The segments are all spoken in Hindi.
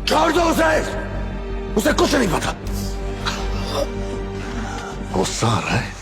छोड़ दो उसे। उसे कुछ नहीं पता। गुस्सा आ रहा है।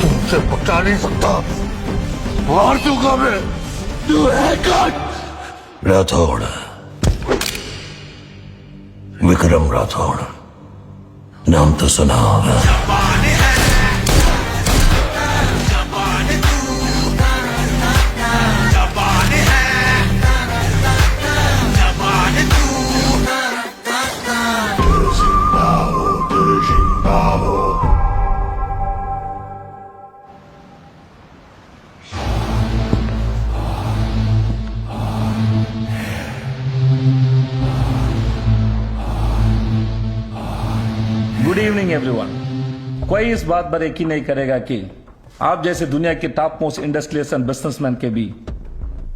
तुमसे पटा नहीं सकता। मार दूंगा मैं। तू है कौन? राठौड़, विक्रम राठौड़। नाम तो सुना होगा। Good evening everyone. कोई इस बात पर यकीन नहीं करेगा कि आप जैसे दुनिया के top most industrialist and businessman के भी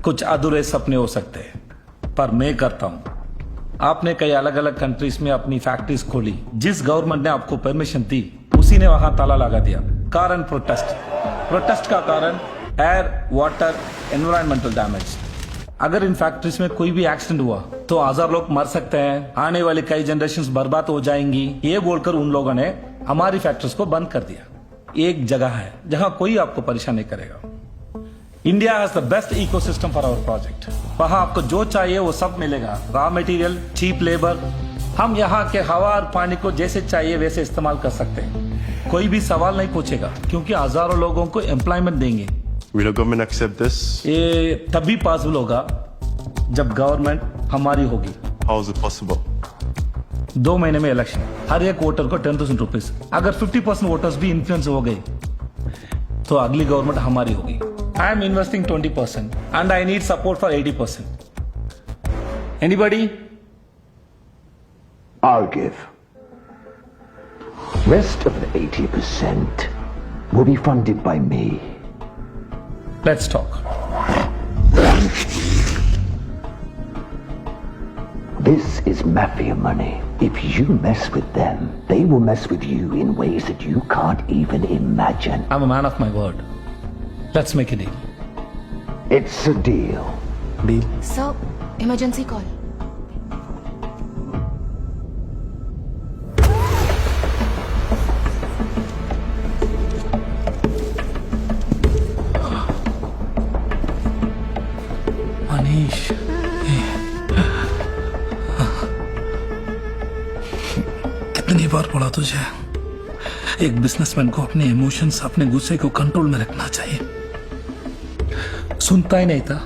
कुछ अधूरे सपने हो सकते हैं, पर मैं करता हूं। आपने कई अलग अलग कंट्रीज में अपनी फैक्ट्रीज खोली। जिस गवर्नमेंट ने आपको परमिशन दी उसी ने वहां ताला लगा दिया। कारण प्रोटेस्ट का कारण एयर, वाटर, एनवायरमेंटल डैमेज। अगर इन फैक्ट्रीज में कोई भी एक्सीडेंट हुआ तो 1000 लोग मर सकते हैं, आने वाली कई जनरेशंस बर्बाद हो जाएंगी। ये बोलकर उन लोगों ने हमारी फैक्ट्रीज को बंद कर दिया। एक जगह है जहां कोई आपको परेशान नहीं करेगा। India has the best ecosystem for our project. वहां आपको जो चाहिए वो सब मिलेगा। Raw material, cheap labour. हम यहाँ के हवा और पानी को जैसे चाहिए वैसे इस्तेमाल कर सकते हैं। कोई भी सवाल नहीं पूछेगा क्योंकि हजारों लोगों को एम्प्लॉयमेंट देंगे। Will the government accept this? ये तभी पॉसिबल होगा जब गवर्नमेंट हमारी होगी। How is it possible? 2 महीने में इलेक्शन, हर एक वोटर को 10,000 रुपीज। अगर 50% वोटर्स भी इन्फ्लुएंस हो गए तो अगली गवर्नमेंट हमारी होगी। I am investing 20% and I need support for 80%। Anybody? I'll give. Rest of the 80% will be funded by me. Let's talk. This is mafia money. If you mess with them, they will mess with you in ways that you can't even imagine. I'm a man of my word. Let's make a deal. It's a deal. Deal. Sir, emergency call. कितनी बार बोला तुझे, एक बिजनेसमैन को अपने इमोशंस, अपने गुस्से को कंट्रोल में रखना चाहिए। सुनता ही नहीं था।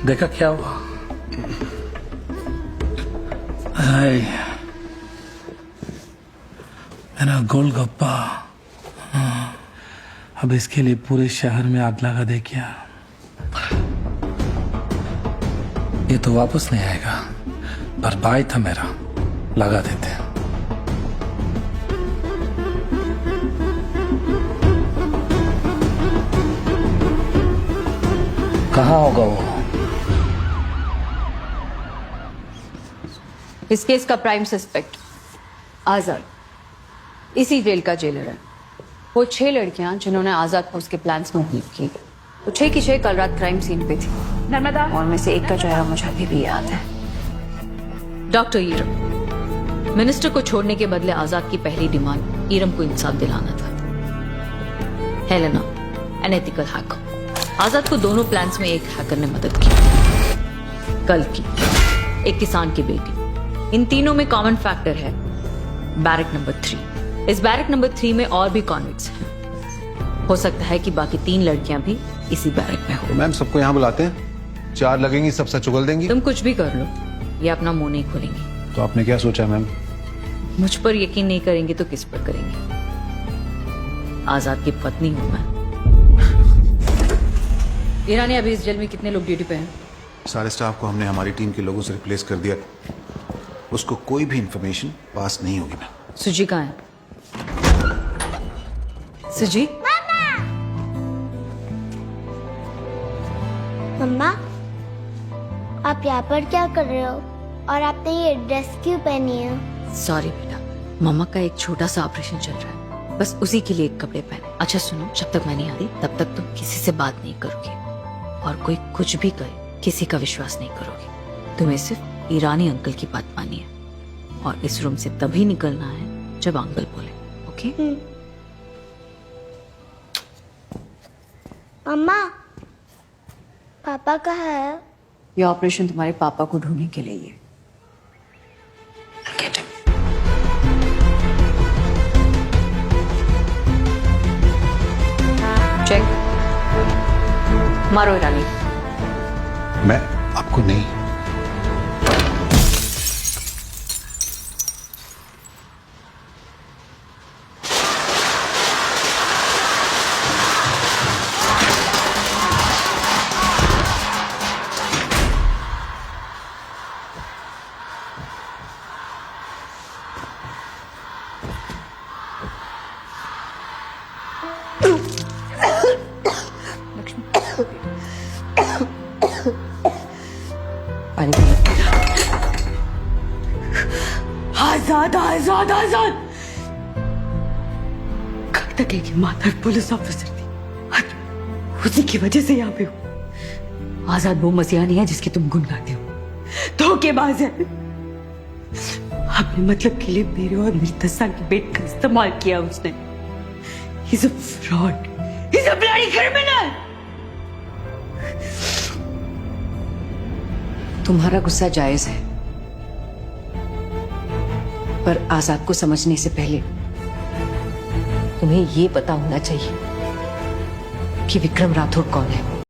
देखा क्या हुआ? हाय, मेरा गोलगप्पा। अब इसके लिए पूरे शहर में आग लगा दे क्या? ये तो वापस नहीं आएगा, पर भाई था मेरा, लगा देते। कहाँ होगा वो? इस केस का प्राइम सस्पेक्ट आजाद इसी जेल का जेलर है। वो 6 लड़कियां जिन्होंने आजाद को उसके प्लान्स में हेल्प की, तो 6 की 6 कल रात क्राइम सीन पे थी। नर्मदा, और में से एक का चेहरा मुझे अभी भी याद है। डॉक्टर ईरम। मिनिस्टर को छोड़ने के बदले आजाद की पहली डिमांड ईरम को इंसाफ दिलाना था। Helena, an ethical hacker. Azad को दोनों प्लान्स में एक हैकर ने मदद की, कल की, एक किसान की बेटी। इन तीनों में कॉमन फैक्टर है बैरक नंबर 3। इस बैरक नंबर 3 में और भी कॉन्विक्ट्स हैं। हो सकता है कि बाकी 3 लड़कियां भी इसी बैरक में हो। मैम सबको यहाँ बुलाते हैं, 4 लगेंगी, सब सच उगल देंगी। तुम कुछ भी कर लो, ये अपना मुंह नहीं खोलेंगी। तो आपने क्या सोचा मैम? मुझ पर यकीन नहीं करेंगे तो किस पर करेंगे? आजाद की पत्नी हूं मैं। ईरानी, अभी इस जेल में कितने लोग ड्यूटी पे हैं? सारे स्टाफ को हमने हमारी टीम के लोगों से रिप्लेस कर दिया। उसको कोई भी इंफॉर्मेशन पास नहीं होगी मैम। सुजी कहाँ है? सुजी? मम्मा, आप यहाँ पर क्या कर रहे हो? और आपने ये ड्रेस क्यों पहनी है? सॉरी बेटा, मम्मा का एक छोटा सा ऑपरेशन चल रहा है, बस उसी के लिए एक कपड़े पहने। अच्छा सुनो, जब तक मैं नहीं आती तब तक तुम किसी से बात नहीं करोगे, और कोई कुछ भी कहे किसी का विश्वास नहीं करोगे। तुम्हें सिर्फ ईरानी अंकल की बात मानी है, और इस रूम से तभी निकलना है जब अंकल बोले। ओके? मम्मा, पापा कहाँ है? ये ऑपरेशन तुम्हारे पापा को ढूंढने के लिए है। Get him. चेक मारो ईरानी। मैं आपको नहीं। आजाद आजाद आजाद। कब तक एक ईमानदार पुलिस ऑफिसर थी, आज उसी की वजह से यहाँ पे हूँ। आजाद वो मसीहा नहीं है जिसकी तुम गुण गाते हो, धोखेबाज है। अपने मतलब के लिए मेरे और मेरी 10 साल की बेटी का इस्तेमाल किया उसने। He's a fraud. He's a bloody criminal. तुम्हारा गुस्सा जायज है, पर आजाद को समझने से पहले तुम्हें ये पता होना चाहिए कि विक्रम राठौड़ कौन है।